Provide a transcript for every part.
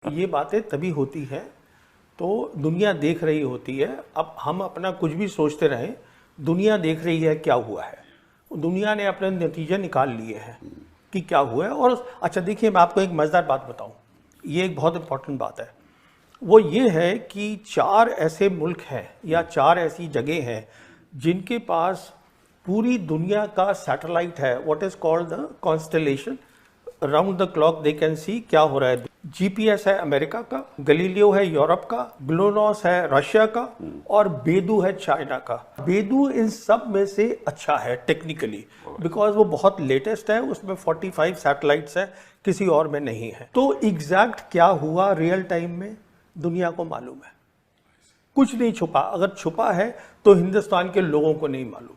ये बातें तभी होती हैं तो दुनिया देख रही होती है। अब हम अपना कुछ भी सोचते रहें, दुनिया देख रही है क्या हुआ है, दुनिया ने अपने नतीजे निकाल लिए हैं कि क्या हुआ है। और अच्छा देखिए, मैं आपको एक मज़ेदार बात बताऊं, ये एक बहुत इंपॉर्टेंट बात है। वो ये है कि 4 ऐसे मुल्क हैं या 4 ऐसी जगह हैं जिनके पास पूरी दुनिया का सैटेलाइट है, what is called the constellation, round the clock they can see क्या हो रहा है। जीपीएस है अमेरिका का, गलीलियो है यूरोप का, ग्लोनोस है रशिया का और बेदू है चाइना का। बेदू इन सब में से अच्छा है टेक्निकली, बिकॉज वो बहुत लेटेस्ट है, उसमें 45 सैटेलाइट्स है, किसी और में नहीं है। तो एग्जैक्ट क्या हुआ रियल टाइम में दुनिया को मालूम है, कुछ नहीं छुपा। अगर छुपा है तो हिंदुस्तान के लोगों को नहीं मालूम।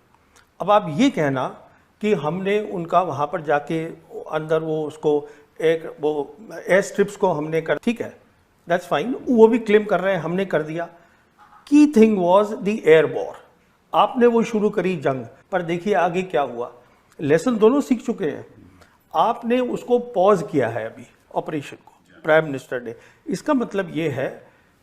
अब आप ये कहना कि हमने उनका वहाँ पर जाके अंदर वो उसको एक वो एयर स्ट्रिप्स को हमने कर, ठीक है, दैट्स फाइन, वो भी क्लेम कर रहे हैं हमने कर दिया। Key thing was the air war, आपने वो शुरू करी जंग, पर देखिए आगे क्या हुआ। लेसन दोनों सीख चुके हैं, आपने उसको पॉज किया है अभी ऑपरेशन को, प्राइम मिनिस्टर ने। इसका मतलब ये है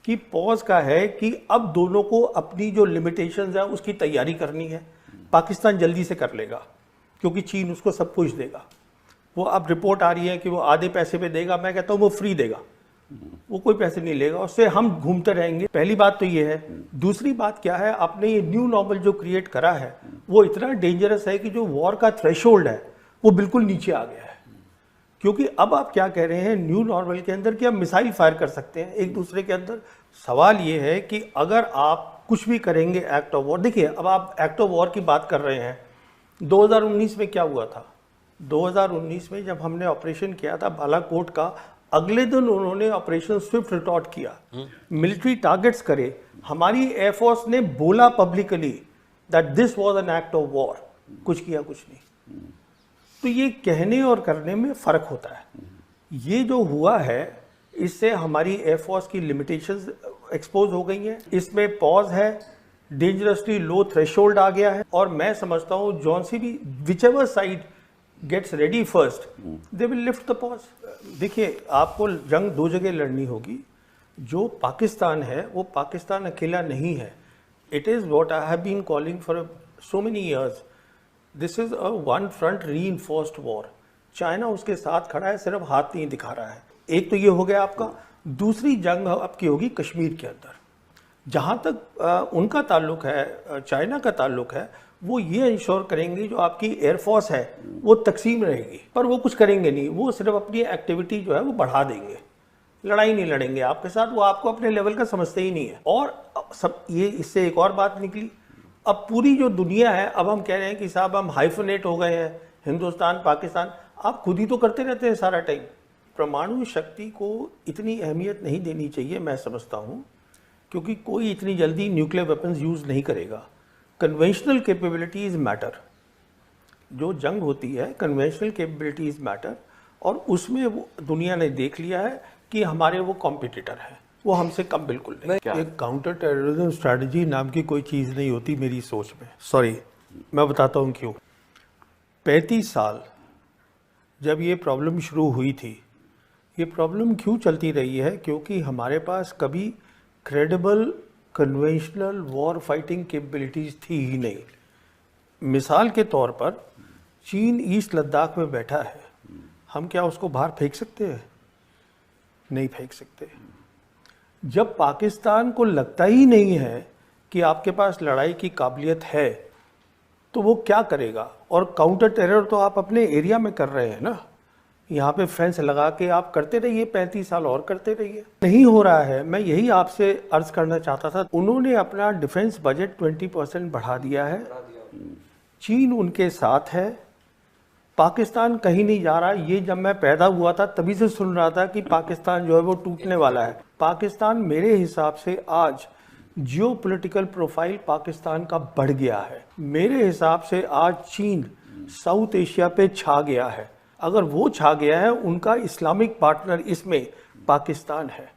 कि पॉज का है कि अब दोनों को अपनी जो लिमिटेशंस है उसकी तैयारी करनी है। पाकिस्तान जल्दी से कर लेगा क्योंकि चीन उसको सब कुछ देगा। वो अब रिपोर्ट आ रही है कि वो आधे पैसे पे देगा, मैं कहता हूँ वो फ्री देगा, वो कोई पैसे नहीं लेगा, उससे हम घूमते रहेंगे। पहली बात तो ये है। दूसरी बात क्या है, आपने ये न्यू नॉर्मल जो क्रिएट करा है वो इतना डेंजरस है कि जो वॉर का थ्रेशोल्ड है वो बिल्कुल नीचे आ गया है। क्योंकि अब आप क्या कह रहे हैं न्यू नॉर्मल के अंदर कि आप मिसाइल फायर कर सकते हैं एक दूसरे के अंदर। सवाल ये है कि अगर आप कुछ भी करेंगे एक्ट ऑफ वॉर, देखिए अब आप एक्ट ऑफ वॉर की बात कर रहे हैं, 2019 में क्या हुआ था। 2019 में जब हमने ऑपरेशन किया था बालाकोट का, अगले दिन उन्होंने ऑपरेशन स्विफ्ट रिटॉर्ट किया, मिलिट्री टारगेट्स करे। हमारी एयरफोर्स ने बोला publicly that this was an act of war, कुछ किया कुछ नहीं। तो ये कहने और करने में फर्क होता है। ये जो हुआ है इससे हमारी एयरफोर्स की लिमिटेशंस एक्सपोज हो गई हैं, इसमें पॉज है, डेंजरसली लो थ्रेशोल्ड आ गया है। और मैं समझता हूँ जॉन सी भी whichever side gets ready first they will lift the pause. देखिए आपको जंग 2 जगह लड़नी होगी। जो पाकिस्तान है वो पाकिस्तान अकेला नहीं है। It is what I have been calling for so many years, this is a one front reinforced war. China उसके साथ खड़ा है, सिर्फ हाथ नहीं दिखा रहा है। एक तो ये हो गया आपका। दूसरी जंग आपकी होगी कश्मीर के अंदर। जहाँ तक उनका ताल्लुक है, चाइना का ताल्लुक है, वो ये इंश्योर करेंगे जो आपकी एयरफोर्स है वो तकसीम रहेगी, पर वो कुछ करेंगे नहीं, वो सिर्फ अपनी एक्टिविटी जो है वो बढ़ा देंगे, लड़ाई नहीं लड़ेंगे आपके साथ, वो आपको अपने लेवल का समझते ही नहीं है। और सब ये इससे एक और बात निकली, अब पूरी जो दुनिया है, अब हम कह रहे हैं कि साहब हम हाइफनेट हो गए हैं, हिंदुस्तान पाकिस्तान, आप खुद ही तो करते रहते हैं सारा टाइम। परमाणु शक्ति को इतनी अहमियत नहीं देनी चाहिए मैं समझता हूँ, क्योंकि कोई इतनी जल्दी न्यूक्लियर वेपन्स यूज़ नहीं करेगा। Conventional capabilities matter. जो जंग होती है कन्वेंशनल कैपेबिलिटीज़ मैटर, और उसमें वो दुनिया ने देख लिया है कि हमारे वो कॉम्पिटिटर हैं, वो हमसे कम बिल्कुल नहीं। एक काउंटर टेररिज्म स्ट्रैटेजी नाम की कोई चीज़ नहीं होती मेरी सोच में। सॉरी, मैं बताता हूँ क्यों। 35 साल जब ये प्रॉब्लम शुरू हुई थी, ये प्रॉब्लम क्यों चलती रही है, क्योंकि हमारे पास कभी credible conventional war fighting capabilities थी ही नहीं। मिसाल के तौर पर चीन ईस्ट लद्दाख में बैठा है, हम क्या उसको बाहर फेंक सकते हैं? नहीं फेंक सकते। जब पाकिस्तान को लगता ही नहीं है कि आपके पास लड़ाई की काबिलियत है तो वो क्या करेगा? और काउंटर टेरर तो आप अपने एरिया में कर रहे हैं ना, यहाँ पे फेंस लगा के आप करते रहिए, 35 साल और करते रहिए। नहीं हो रहा है। मैं यही आपसे अर्ज करना चाहता था। उन्होंने अपना डिफेंस बजट 20% बढ़ा दिया है, चीन उनके साथ है, पाकिस्तान कहीं नहीं जा रहा। ये जब मैं पैदा हुआ था तभी से सुन रहा था कि पाकिस्तान जो है वो टूटने वाला है। पाकिस्तान मेरे हिसाब से आज जियोपॉलिटिकल प्रोफाइल पाकिस्तान का बढ़ गया है। मेरे हिसाब से आज चीन साउथ एशिया पे छा गया है। अगर वो छा गया है, उनका इस्लामिक पार्टनर इसमें पाकिस्तान है।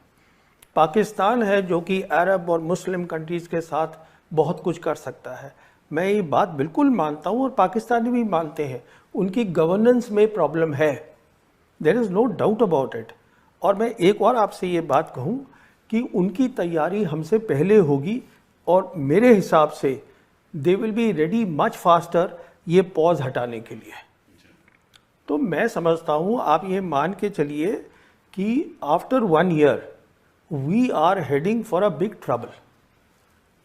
पाकिस्तान है जो कि अरब और मुस्लिम कंट्रीज़ के साथ बहुत कुछ कर सकता है। मैं ये बात बिल्कुल मानता हूँ और पाकिस्तानी भी मानते हैं। उनकी गवर्नेंस में प्रॉब्लम है, there is no doubt about it. और मैं एक और आपसे ये बात कहूँ कि उनकी तैयारी हमसे पहले होगी और मेरे हिसाब से they will be ready much faster ये पॉज हटाने के लिए। तो मैं समझता हूँ आप ये मान के चलिए कि after 1 year we are heading for a big trouble.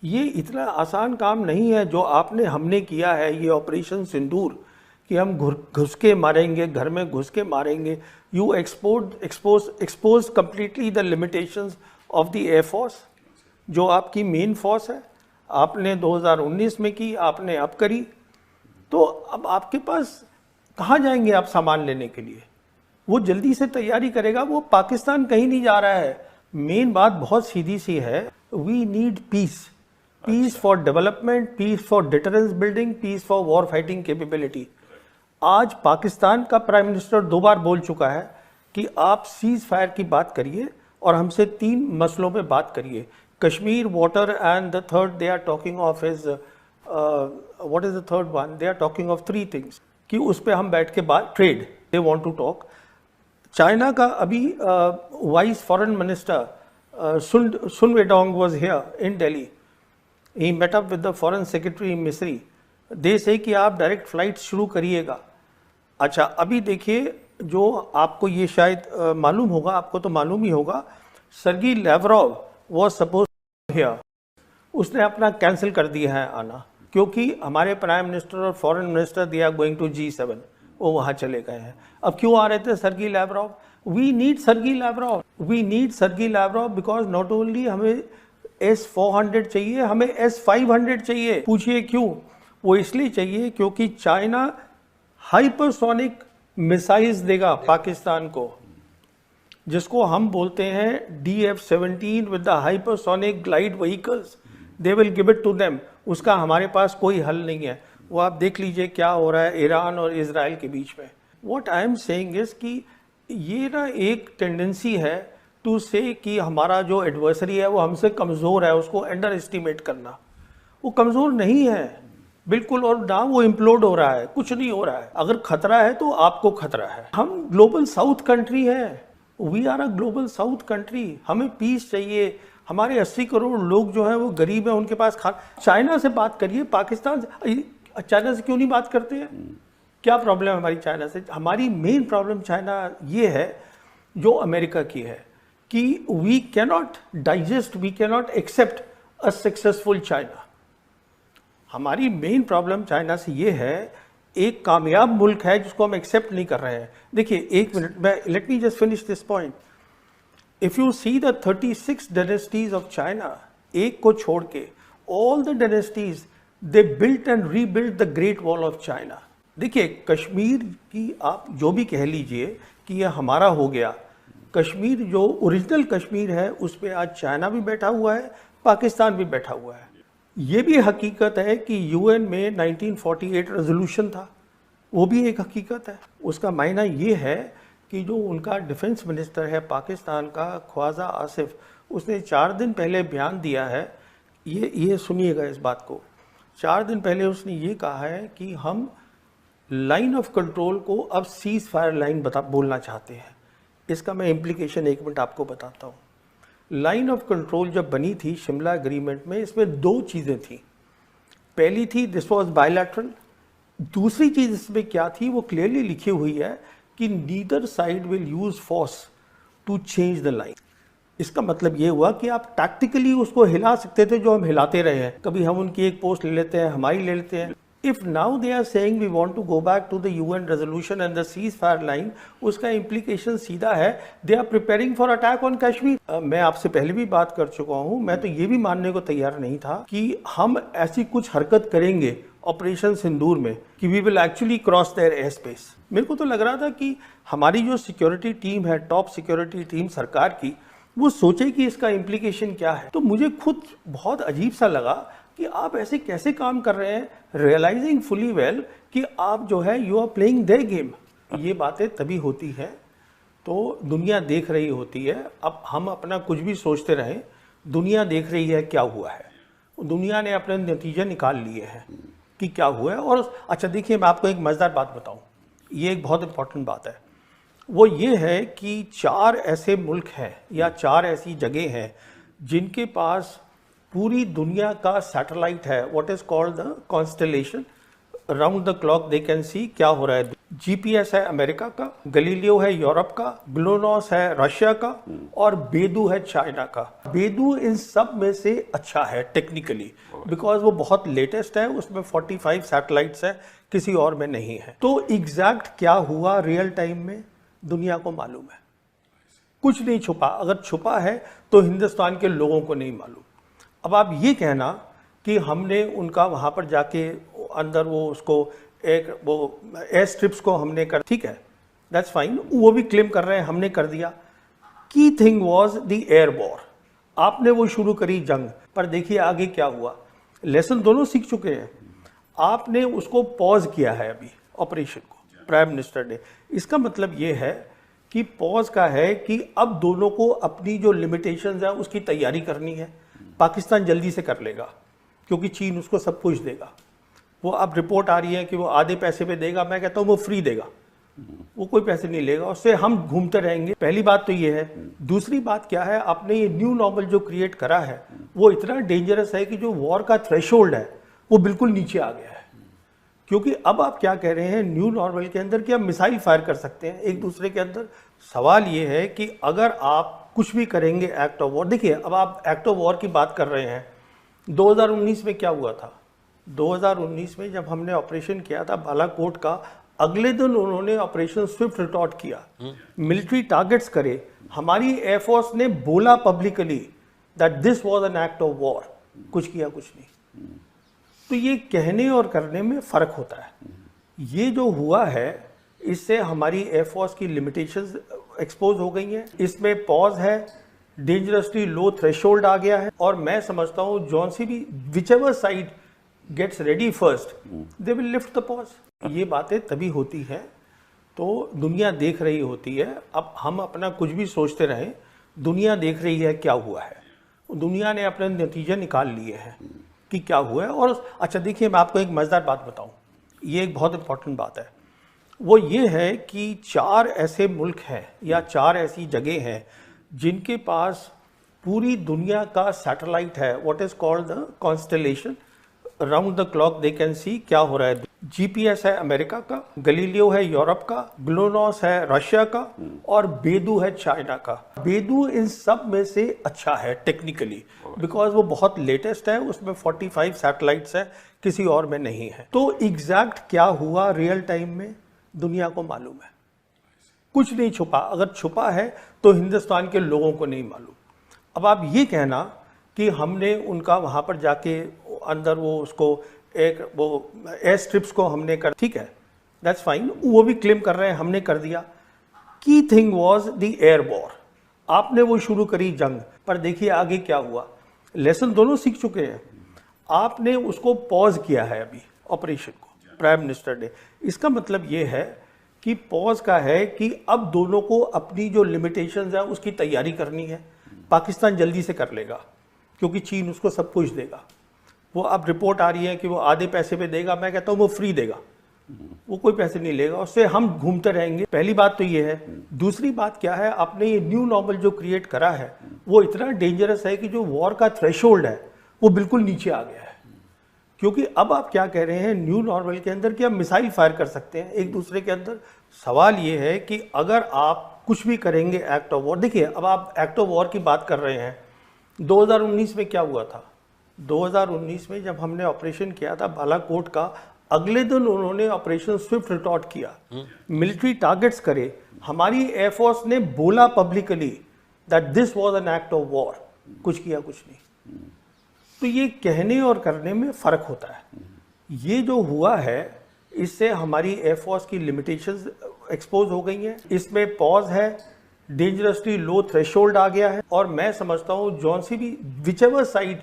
ये इतना आसान काम नहीं है जो हमने किया है, ये ऑपरेशन सिंदूर, कि हम घुस के मारेंगे, घर में घुस के मारेंगे। You expose completely the limitations of the air force, जो आपकी मेन फोर्स है। आपने 2019 में की, आपने अब करी, तो अब आपके पास कहाँ जाएंगे आप सामान लेने के लिए? वो जल्दी से तैयारी करेगा, वो पाकिस्तान कहीं नहीं जा रहा है। मेन बात बहुत सीधी सी है, we need peace, peace for development, peace for deterrence building, peace for war fighting capability. आज पाकिस्तान का प्राइम मिनिस्टर 2 बार बोल चुका है कि आप सीज फायर की बात करिए और हमसे 3 मसलों पे बात करिए, Kashmir, water and the third they are talking of is what is the third one, they are talking of 3 things कि उस पे हम बैठ के बात, trade they want to talk. China का अभी vice foreign minister Sun Weidong was here in Delhi, he met up with the foreign secretary Misri, they से कि आप डायरेक्ट फ्लाइट शुरू करिएगा। अच्छा, अभी देखिए, जो आपको ये शायद मालूम होगा, आपको तो मालूम ही होगा, Sergei Lavrov was suppose here, उसने अपना कैंसिल कर दिया है आना, क्योंकि हमारे प्राइम मिनिस्टर और foreign minister they are going to G7, वो वहाँ चले गए हैं। अब क्यों आ रहे थे Sergey Lavrov? We need Sergey Lavrov, we need Sergey Lavrov because not only हमें S-400 चाहिए, हमें S-500 चाहिए। पूछिए क्यों? वो इसलिए चाहिए क्योंकि चाइना हाइपरसोनिक मिसाइल्स देगा पाकिस्तान को, जिसको हम बोलते हैं DF-17 with the hypersonic glide vehicles, they will give it to them. उसका हमारे पास कोई हल नहीं है। वो आप देख लीजिए क्या हो रहा है ईरान और इजराइल के बीच में। What I am saying is कि ये ना एक टेंडेंसी है टू से कि हमारा जो एडवर्सरी है वो हमसे कमज़ोर है, उसको अंडर एस्टिमेट करना। वो कमज़ोर नहीं है बिल्कुल, और ना वो इम्प्लोड हो रहा है, कुछ नहीं हो रहा है। अगर खतरा है तो आपको खतरा है। हम ग्लोबल साउथ कंट्री है, we are a global south country, हमें पीस चाहिए। हमारे 80 करोड़ लोग जो हैं वो गरीब हैं, उनके पास चाइना से बात करिए, पाकिस्तान से, चाइना से क्यों नहीं बात करते हैं? क्या प्रॉब्लम है हमारी चाइना से? हमारी मेन प्रॉब्लम चाइना ये है जो अमेरिका की है कि we cannot digest, we cannot accept a successful China. हमारी मेन प्रॉब्लम चाइना से ये है, एक कामयाब मुल्क है जिसको हम एक्सेप्ट नहीं कर रहे हैं। देखिए, एक मिनट में, let me just finish this point. If you see the 36 dynasties of China, एक को छोड़ के all the dynasties they built and rebuilt the great wall of China. देखिए, कश्मीर की आप जो भी कह लीजिए कि यह हमारा हो गया, कश्मीर जो ओरिजिनल कश्मीर है उस पर आज चाइना भी बैठा हुआ है, पाकिस्तान भी बैठा हुआ है। ये भी हकीकत है कि यूएन में 1948 रेजोल्यूशन था, वो भी एक हकीकत है। उसका मायना ये है कि जो उनका डिफेंस मिनिस्टर है पाकिस्तान का, ख्वाजा आसिफ, उसने 4 दिन पहले बयान दिया है, ये सुनिएगा इस बात को। 4 दिन पहले उसने ये कहा है कि हम लाइन ऑफ कंट्रोल को अब सीज फायर लाइन बोलना चाहते हैं। इसका मैं इम्प्लीकेशन 1 मिनट आपको बताता हूँ। लाइन ऑफ कंट्रोल जब बनी थी शिमला एग्रीमेंट में, इसमें 2 चीज़ें थी। पहली थी दिस वाज बायलैटरल, दूसरी चीज़ इसमें क्या थी वो क्लियरली लिखी हुई है कि neither side will use force to change the line. इसका मतलब ये हुआ कि आप टैक्टिकली उसको हिला सकते थे, जो हम हिलाते रहे हैं। कभी हम उनकी एक पोस्ट ले लेते हैं, हमारी ले लेते हैं। If now they are saying we want to go back to the UN resolution and the cease fire line, उसका इम्प्लीकेशन सीधा है they are preparing for attack on Kashmir. मैं आपसे पहले भी बात कर चुका हूं, मैं तो ये भी मानने को तैयार नहीं था कि हम ऐसी कुछ हरकत करेंगे ऑपरेशन सिंदूर में कि we will actually cross their air space. मेरे को तो लग रहा था कि हमारी जो सिक्योरिटी टीम है, टॉप सिक्योरिटी टीम सरकार की, वो सोचे कि इसका इम्प्लीकेशन क्या है। तो मुझे खुद बहुत अजीब सा लगा कि आप ऐसे कैसे काम कर रहे हैं, रियलाइजिंग फुली वेल कि आप जो है you are playing their game. ये बातें तभी होती हैं तो दुनिया देख रही होती है। अब हम अपना कुछ भी सोचते रहें, दुनिया देख रही है क्या हुआ है, दुनिया ने अपने नतीजे निकाल लिए हैं कि क्या हुआ है। और अच्छा देखिए, मैं आपको एक मज़ेदार बात बताऊं, ये एक बहुत इंपॉर्टेंट बात है। वो ये है कि 4 ऐसे मुल्क हैं या 4 ऐसी जगह हैं जिनके पास पूरी दुनिया का सैटेलाइट है, what is called the constellation. Round the clock they can see क्या हो रहा है। जीपीएस है अमेरिका का, गलीलियो है यूरोप का, ग्लोनॉस है रशिया का और बेदू है चाइना का। बेदू इन सब में से अच्छा है टेक्निकली, बिकॉज वो बहुत लेटेस्ट है, उसमें 45 सैटेलाइट्स है, किसी और में नहीं है। तो एग्जैक्ट क्या हुआ रियल टाइम में दुनिया को मालूम है, कुछ नहीं छुपा। अगर छुपा है तो हिंदुस्तान के लोगों को नहीं मालूम। अब आप ये कहना कि हमने उनका वहां पर जाके अंदर वो उसको एक वो एयर स्ट्रिप्स को हमने कर, ठीक है, दैट्स फाइन, वो भी क्लेम कर रहे हैं हमने कर दिया। Key thing was the air war. आपने वो शुरू करी जंग, पर देखिए आगे क्या हुआ। लेसन दोनों सीख चुके हैं। आपने उसको पॉज किया है अभी ऑपरेशन को, प्राइम मिनिस्टर ने। इसका मतलब ये है कि पॉज का है कि अब दोनों को अपनी जो लिमिटेशंस है उसकी तैयारी करनी है। पाकिस्तान जल्दी से कर लेगा क्योंकि चीन उसको सब कुछ देगा। वो अब रिपोर्ट आ रही है कि वो आधे पैसे पे देगा, मैं कहता हूँ वो फ्री देगा, वो कोई पैसे नहीं लेगा, उससे हम घूमते रहेंगे। पहली बात तो ये है। दूसरी बात क्या है, आपने ये न्यू नॉर्मल जो क्रिएट करा है वो इतना डेंजरस है कि जो वॉर का थ्रेशोल्ड है वो बिल्कुल नीचे आ गया है। क्योंकि अब आप क्या कह रहे हैं न्यू नॉर्मल के अंदर कि आप मिसाइल फायर कर सकते हैं एक दूसरे के अंदर। सवाल ये है कि अगर आप कुछ भी करेंगे एक्ट ऑफ वॉर, देखिए अब आप एक्ट ऑफ वॉर की बात कर रहे हैं। 2019 में क्या हुआ था, 2019 में जब हमने ऑपरेशन किया था बालाकोट का, अगले दिन उन्होंने ऑपरेशन स्विफ्ट रिटॉर्ट किया, मिलिट्री टारगेट्स करे। हमारी एयरफोर्स ने बोला publicly that this was an act of war, कुछ किया कुछ नहीं। तो ये कहने और करने में फर्क होता है। ये जो हुआ है इससे हमारी एयरफोर्स की लिमिटेशंस एक्सपोज हो गई हैं। इसमें पॉज है, डेंजरसली लो थ्रेशोल्ड आ गया है, और मैं समझता हूँ जॉन सी भी whichever side gets ready first they will lift the pause. ये बातें तभी होती हैं तो दुनिया देख रही होती है। अब हम अपना कुछ भी सोचते रहें, दुनिया देख रही है क्या हुआ है। दुनिया ने अपने नतीजे निकाल लिए हैं कि क्या हुआ है। और अच्छा देखिए, मैं आपको एक मज़ेदार बात बताऊं, ये एक बहुत इंपॉर्टेंट बात है। वो ये है कि 4 ऐसे मुल्क हैं या 4 ऐसी जगह हैं जिनके पास पूरी दुनिया का सैटेलाइट है, what is called the constellation. Round the clock they can see क्या हो रहा है। जीपीएस है अमेरिका का, गलीलियो है यूरोप का, ग्लोनॉस है रशिया का और बेदू है चाइना का। बेदू इन सब में से अच्छा है टेक्निकली, बिकॉज वो बहुत लेटेस्ट है, उसमें 45 सैटेलाइट्स है, किसी और में नहीं है। तो एग्जैक्ट क्या हुआ रियल टाइम में दुनिया को मालूम है, कुछ नहीं छुपा। अगर छुपा है तो हिंदुस्तान के लोगों को नहीं मालूम। अब आप ये कहना कि हमने उनका वहां पर जाके अंदर वो उसको एक वो एयर स्ट्रिप्स को हमने कर, ठीक है, दैट्स फाइन, वो भी क्लेम कर रहे हैं हमने कर दिया। Key thing was the air war. आपने वो शुरू करी जंग, पर देखिए आगे क्या हुआ। लेसन दोनों सीख चुके हैं। आपने उसको पॉज किया है अभी ऑपरेशन को, प्राइम मिनिस्टर ने। इसका मतलब ये है कि पॉज का है कि अब दोनों को अपनी जो लिमिटेशंस है उसकी तैयारी करनी है। पाकिस्तान जल्दी से कर लेगा क्योंकि चीन उसको सब कुछ देगा। वो अब रिपोर्ट आ रही है कि वो आधे पैसे पे देगा, मैं कहता हूँ वो फ्री देगा, वो कोई पैसे नहीं लेगा, उससे हम घूमते रहेंगे। पहली बात तो ये है। दूसरी बात क्या है, आपने ये न्यू नॉर्मल जो क्रिएट करा है वो इतना डेंजरस है कि जो वॉर का थ्रेशोल्ड है वो बिल्कुल नीचे आ गया है। क्योंकि अब आप क्या कह रहे हैं न्यू नॉर्मल के अंदर कि आप मिसाइल फायर कर सकते हैं एक दूसरे के अंदर। सवाल ये है कि अगर आप कुछ भी करेंगे एक्ट ऑफ वॉर, देखिए अब आप एक्ट ऑफ वॉर की बात कर रहे हैं। 2019 में क्या हुआ था, 2019 में जब हमने ऑपरेशन किया था बालाकोट का, अगले दिन उन्होंने ऑपरेशन स्विफ्ट रिटॉर्ट किया, मिलिट्री टारगेट्स करे। हमारी एयरफोर्स ने बोला publicly that this was an act of war, कुछ किया कुछ नहीं। तो ये कहने और करने में फर्क होता है। ये जो हुआ है इससे हमारी एयरफोर्स की लिमिटेशंस एक्सपोज हो गई हैं। इसमें पॉज है, डेंजरसली लो थ्रेशोल्ड आ गया है, और मैं समझता हूँ जॉन सी भी whichever side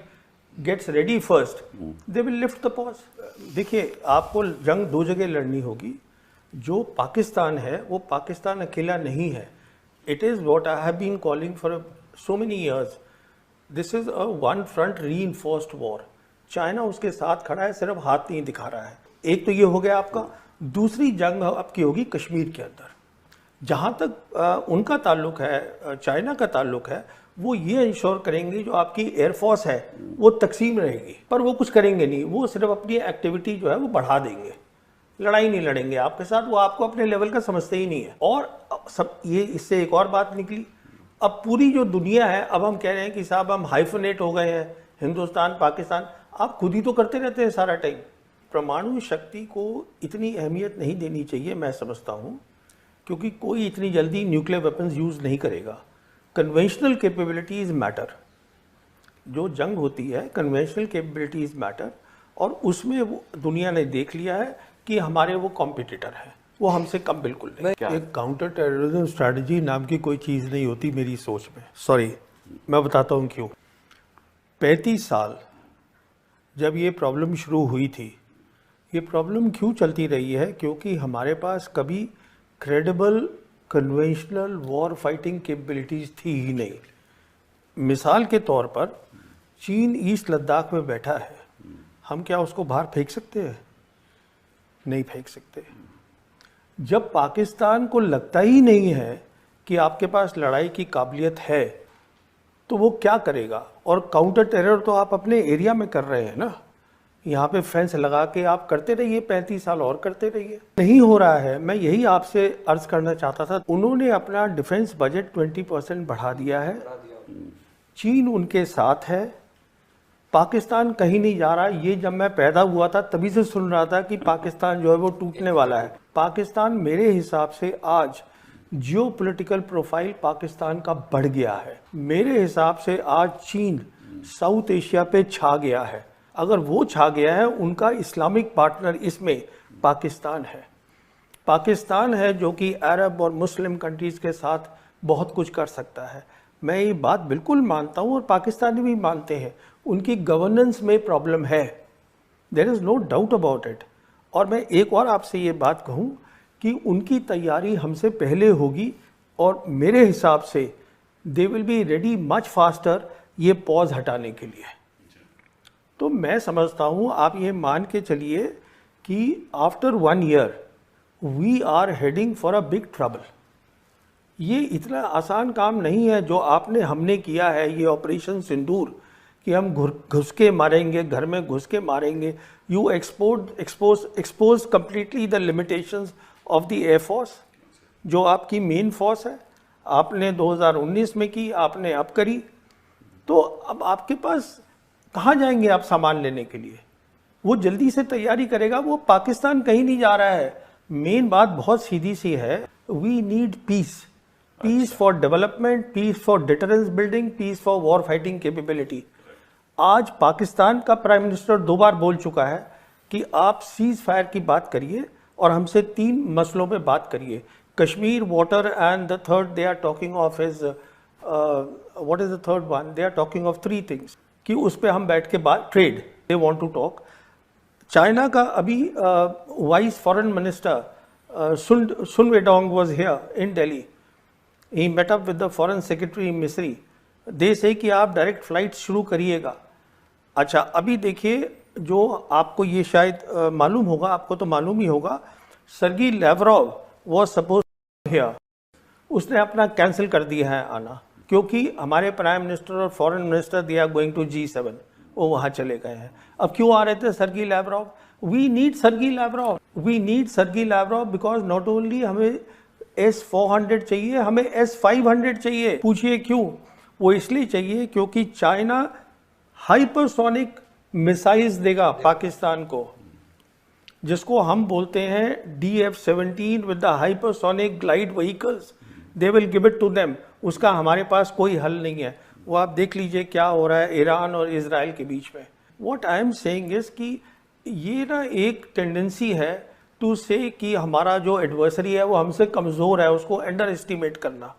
gets ready first they will lift the pause. देखिए आपको जंग 2 जगह लड़नी होगी। जो पाकिस्तान है वो पाकिस्तान अकेला नहीं है। It is what I have been calling for so many years, this is a one front reinforced war. China उसके साथ खड़ा है, सिर्फ हाथ नहीं दिखा रहा है। एक तो ये हो गया आपका। दूसरी जंग आपकी होगी कश्मीर के अंदर। जहाँ तक उनका ताल्लुक है, चाइना का ताल्लुक है, वो ये इंश्योर करेंगे जो आपकी एयरफोर्स है वो तकसीम रहेगी, पर वो कुछ करेंगे नहीं, वो सिर्फ अपनी एक्टिविटी जो है वो बढ़ा देंगे, लड़ाई नहीं लड़ेंगे आपके साथ, वो आपको अपने लेवल का समझते ही नहीं है। और सब ये इससे एक और बात निकली, अब पूरी जो दुनिया है, अब हम कह रहे हैं कि साहब हम हाइफनेट हो गए हैं, हिंदुस्तान पाकिस्तान, आप खुद ही तो करते रहते हैं सारा टाइम। परमाणु शक्ति को इतनी अहमियत नहीं देनी चाहिए, मैं समझता हूँ, क्योंकि कोई इतनी जल्दी न्यूक्लियर वेपन्स यूज़ नहीं करेगा। कन्वेंशनल कैपेबिलिटीज मैटर, जो जंग होती है कन्वेंशनल कैपेबिलिटीज मैटर, और उसमें वो दुनिया ने देख लिया है कि हमारे वो कॉम्पिटिटर हैं, वो हमसे कम बिल्कुल नहीं। एक काउंटर टेररिज्म स्ट्रैटेजी नाम की कोई चीज़ नहीं होती मेरी सोच में, सॉरी, मैं बताता हूँ क्यों। 35 साल जब ये प्रॉब्लम शुरू हुई थी, ये प्रॉब्लम क्यों चलती रही है, क्योंकि हमारे पास कभी credible conventional war fighting capabilities थी ही नहीं। मिसाल के तौर पर चीन ईस्ट लद्दाख में बैठा है, हम क्या उसको बाहर फेंक सकते हैं? नहीं फेंक सकते। जब पाकिस्तान को लगता ही नहीं है कि आपके पास लड़ाई की काबिलियत है, तो वो क्या करेगा? और काउंटर टेरर तो आप अपने एरिया में कर रहे हैं ना, यहाँ पे फेंस लगा के आप करते रहिए, 35 साल और करते रहिए, नहीं हो रहा है। मैं यही आपसे अर्ज करना चाहता था। उन्होंने अपना डिफेंस बजट 20% बढ़ा दिया है, चीन उनके साथ है, पाकिस्तान कहीं नहीं जा रहा। ये जब मैं पैदा हुआ था तभी से सुन रहा था कि पाकिस्तान जो है वो टूटने वाला है। पाकिस्तान मेरे हिसाब से आज जियोपॉलिटिकल प्रोफाइल पाकिस्तान का बढ़ गया है। मेरे हिसाब से आज चीन साउथ एशिया पे छा गया है। अगर वो छा गया है, उनका इस्लामिक पार्टनर इसमें पाकिस्तान है। पाकिस्तान है जो कि अरब और मुस्लिम कंट्रीज़ के साथ बहुत कुछ कर सकता है। मैं ये बात बिल्कुल मानता हूँ और पाकिस्तानी भी मानते हैं, उनकी गवर्नेंस में प्रॉब्लम है, there is no doubt about it. और मैं एक और आपसे ये बात कहूँ कि उनकी तैयारी हमसे पहले होगी और मेरे हिसाब से they will be ready much faster ये पॉज हटाने के लिए। तो मैं समझता हूँ, आप ये मान के चलिए कि after 1 year we are heading for a big trouble. ये इतना आसान काम नहीं है जो हमने किया है, ये ऑपरेशन सिंदूर, कि हम घुस के मारेंगे, घर में घुस के मारेंगे। You expose completely the limitations of the air force, जो आपकी मेन फोर्स है। आपने 2019 में की, आपने अब करी, तो अब आपके पास कहाँ जाएंगे आप सामान लेने के लिए? वो जल्दी से तैयारी करेगा, वो पाकिस्तान कहीं नहीं जा रहा है। मेन बात बहुत सीधी सी है, we need peace, peace for development, peace for deterrence building, peace for war fighting capability. आज पाकिस्तान का प्राइम मिनिस्टर 2 बार बोल चुका है कि आप सीज फायर की बात करिए और हमसे 3 मसलों पे बात करिए, Kashmir, water and the third they are talking of is what is the third one? They are talking of 3 things कि उस पे हम बैठ के बात, trade they want to talk. China का अभी vice foreign minister Sun Weidong was here in Delhi, he met up with the foreign secretary Misri, they से कि आप डायरेक्ट फ्लाइट शुरू करिएगा। अच्छा, अभी देखिए, जो आपको ये शायद मालूम होगा, आपको तो मालूम ही होगा, Sergei Lavrov was suppose here, उसने अपना कैंसिल कर दिया है आना, क्योंकि हमारे प्राइम मिनिस्टर और foreign minister they are going to G7, वो वहाँ चले गए हैं। अब क्यों आ रहे थे Sergey Lavrov? We need Sergey Lavrov, we need Sergey Lavrov because not only हमें S-400 चाहिए, हमें S-500 चाहिए। पूछिए क्यों? वो इसलिए चाहिए क्योंकि चाइना हाइपरसोनिक मिसाइल्स देगा पाकिस्तान को, जिसको हम बोलते हैं DF-17 with the hypersonic glide vehicles, they will give it to them. उसका हमारे पास कोई हल नहीं है। वो आप देख लीजिए क्या हो रहा है ईरान और इजराइल के बीच में। What I am saying is कि ये ना एक टेंडेंसी है टू से कि हमारा जो एडवर्सरी है वो हमसे कमज़ोर है, उसको अंडर एस्टिमेट करना।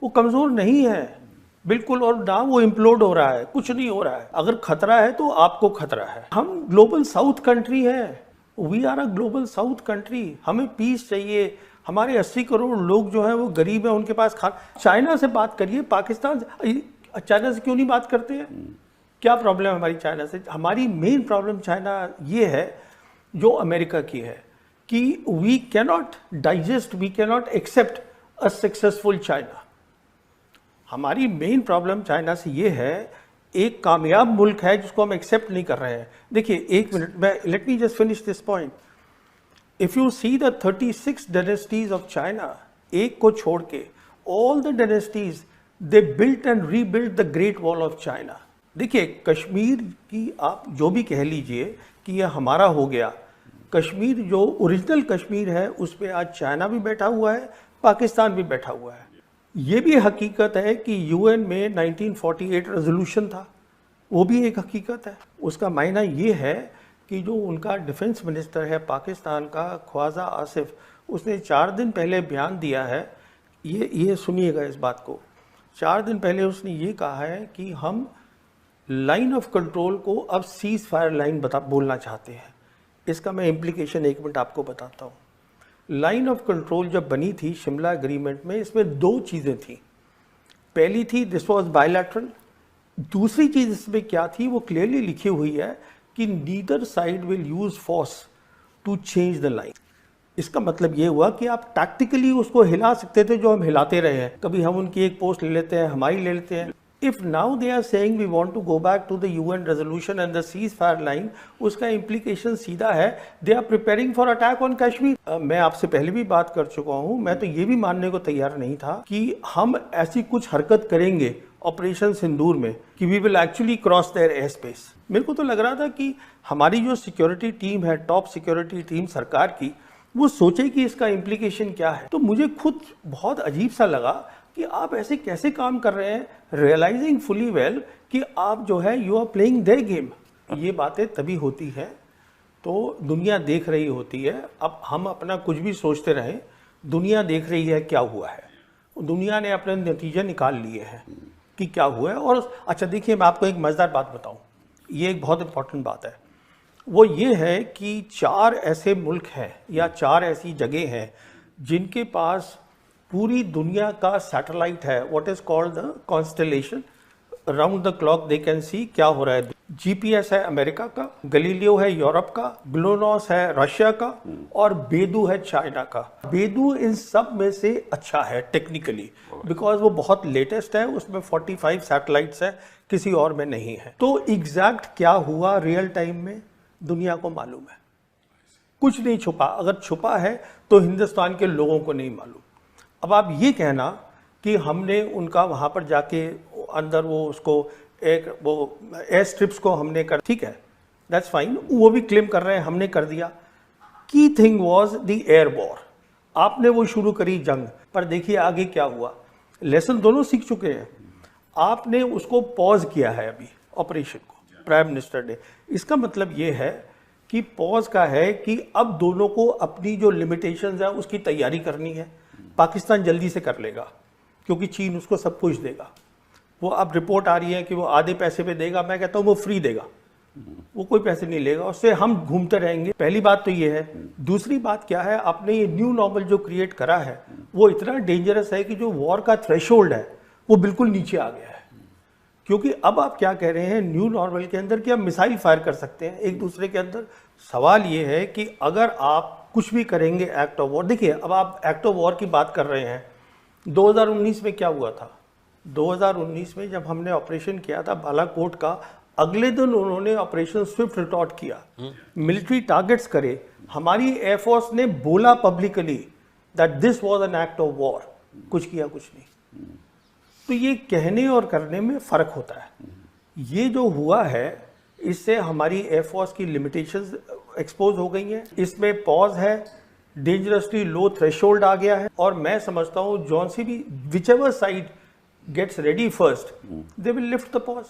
वो कमज़ोर नहीं है बिल्कुल, और ना वो इम्प्लोड हो रहा है, कुछ नहीं हो रहा है। अगर खतरा है तो आपको खतरा है। हम ग्लोबल साउथ कंट्री हैं, we are a global south country, हमें पीस चाहिए। हमारे 80 करोड़ लोग जो हैं वो गरीब हैं, उनके पास चाइना से बात करिए, पाकिस्तान से, चाइना से क्यों नहीं बात करते हैं? क्या प्रॉब्लम है हमारी चाइना से? हमारी मेन प्रॉब्लम चाइना ये है जो अमेरिका की है कि we cannot digest, we cannot accept a successful China. हमारी मेन प्रॉब्लम चाइना से ये है, एक कामयाब मुल्क है जिसको हम एक्सेप्ट नहीं कर रहे हैं। देखिए एक मिनट में, let me just finish this point. If you see the 36 dynasties of China, एक को छोड़ के all the dynasties they built and rebuilt the great wall of China. देखिए कश्मीर की आप जो भी कह लीजिए कि यह हमारा हो गया, कश्मीर जो ओरिजिनल कश्मीर है उस पर आज चाइना भी बैठा हुआ है, पाकिस्तान भी बैठा हुआ है। ये भी हकीकत है कि यूएन में 1948 रेजोल्यूशन था, वो भी एक हकीकत है। उसका मायना ये है कि जो उनका डिफेंस मिनिस्टर है पाकिस्तान का, ख्वाजा आसिफ, उसने 4 दिन पहले बयान दिया है, ये सुनिएगा इस बात को। 4 दिन पहले उसने ये कहा है कि हम लाइन ऑफ कंट्रोल को अब सीज फायर लाइन बोलना चाहते हैं। इसका मैं इम्प्लीकेशन 1 मिनट आपको बताता हूँ। लाइन ऑफ कंट्रोल जब बनी थी शिमला एग्रीमेंट में, इसमें 2 चीज़ें थी। पहली थी दिस वाज बायलैटरल, दूसरी चीज़ इसमें क्या थी वो क्लियरली लिखी हुई है कि neither side will use force to change the line. इसका मतलब ये हुआ कि आप टैक्टिकली उसको हिला सकते थे, जो हम हिलाते रहे हैं। कभी हम उनकी एक पोस्ट ले लेते हैं, हमारी ले लेते हैं। If now they are saying we want to go back to the UN resolution and the cease fire line, उसका इम्प्लीकेशन सीधा है they are preparing for attack on Kashmir. मैं आपसे पहले भी बात कर चुका हूं, मैं तो ये भी मानने को तैयार नहीं था कि हम ऐसी कुछ हरकत करेंगे ऑपरेशन सिंदूर में कि we will actually cross their air space. मेरे को तो लग रहा था कि हमारी जो सिक्योरिटी टीम है, टॉप सिक्योरिटी टीम सरकार की, वो सोचे कि इसका इम्प्लीकेशन क्या है। तो मुझे खुद बहुत अजीब सा लगा कि आप ऐसे कैसे काम कर रहे हैं, रियलाइजिंग फुली वेल कि आप जो है you are playing their game. ये बातें तभी होती हैं तो दुनिया देख रही होती है। अब हम अपना कुछ भी सोचते रहें, दुनिया देख रही है क्या हुआ है, दुनिया ने अपने नतीजे निकाल लिए हैं कि क्या हुआ है। और अच्छा देखिए, मैं आपको एक मज़ेदार बात बताऊं, ये एक बहुत इंपॉर्टेंट बात है। वो ये है कि 4 ऐसे मुल्क हैं या 4 ऐसी जगह हैं जिनके पास पूरी दुनिया का सैटेलाइट है, what is called the constellation. Round the clock they can see क्या हो रहा है। जीपीएस है अमेरिका का, गलीलियो है यूरोप का, ग्लोनॉस है रशिया का, और बेदू है चाइना का। बेदू इन सब में से अच्छा है टेक्निकली, बिकॉज वो बहुत लेटेस्ट है, उसमें 45 सैटेलाइट्स है, किसी और में नहीं है। तो एग्जैक्ट क्या हुआ रियल टाइम में दुनिया को मालूम है, कुछ नहीं छुपा। अगर छुपा है तो हिंदुस्तान के लोगों को नहीं मालूम। अब आप ये कहना कि हमने उनका वहाँ पर जाके अंदर वो उसको एक वो एयर स्ट्रिप्स को हमने कर, ठीक है, दैट्स फाइन, वो भी क्लेम कर रहे हैं हमने कर दिया। Key thing was the air war, आपने वो शुरू करी जंग, पर देखिए आगे क्या हुआ। लेसन दोनों सीख चुके हैं। आपने उसको पॉज किया है अभी ऑपरेशन को, प्राइम मिनिस्टर ने। इसका मतलब ये है कि पॉज का है कि अब दोनों को अपनी जो लिमिटेशंस है उसकी तैयारी करनी है। पाकिस्तान जल्दी से कर लेगा क्योंकि चीन उसको सब कुछ देगा। वो अब रिपोर्ट आ रही है कि वो आधे पैसे पे देगा, मैं कहता हूँ वो फ्री देगा, वो कोई पैसे नहीं लेगा, उससे हम घूमते रहेंगे। पहली बात तो ये है। दूसरी बात क्या है, आपने ये न्यू नॉर्मल जो क्रिएट करा है वो इतना डेंजरस है कि जो वॉर का थ्रेशोल्ड है वो बिल्कुल नीचे आ गया है। क्योंकि अब आप क्या कह रहे हैं न्यू नॉर्मल के अंदर कि आप मिसाइल फायर कर सकते हैं एक दूसरे के अंदर। सवाल ये है कि अगर आप कुछ भी करेंगे एक्ट ऑफ वॉर, देखिए अब आप एक्ट ऑफ वॉर की बात कर रहे हैं। 2019 में क्या हुआ था, 2019 में जब हमने ऑपरेशन किया था बालाकोट का, अगले दिन उन्होंने ऑपरेशन स्विफ्ट रिटॉर्ट किया, मिलिट्री टारगेट्स करे। हमारी एयरफोर्स ने बोला publicly that this was an act of war, कुछ किया कुछ नहीं। तो ये कहने और करने में फर्क होता है। ये जो हुआ है इससे हमारी एयरफोर्स की लिमिटेशंस एक्सपोज हो गई हैं। इसमें पॉज है, डेंजरसली लो थ्रेशोल्ड आ गया है, और मैं समझता हूँ जॉन सी भी whichever side gets ready first they will lift the pause.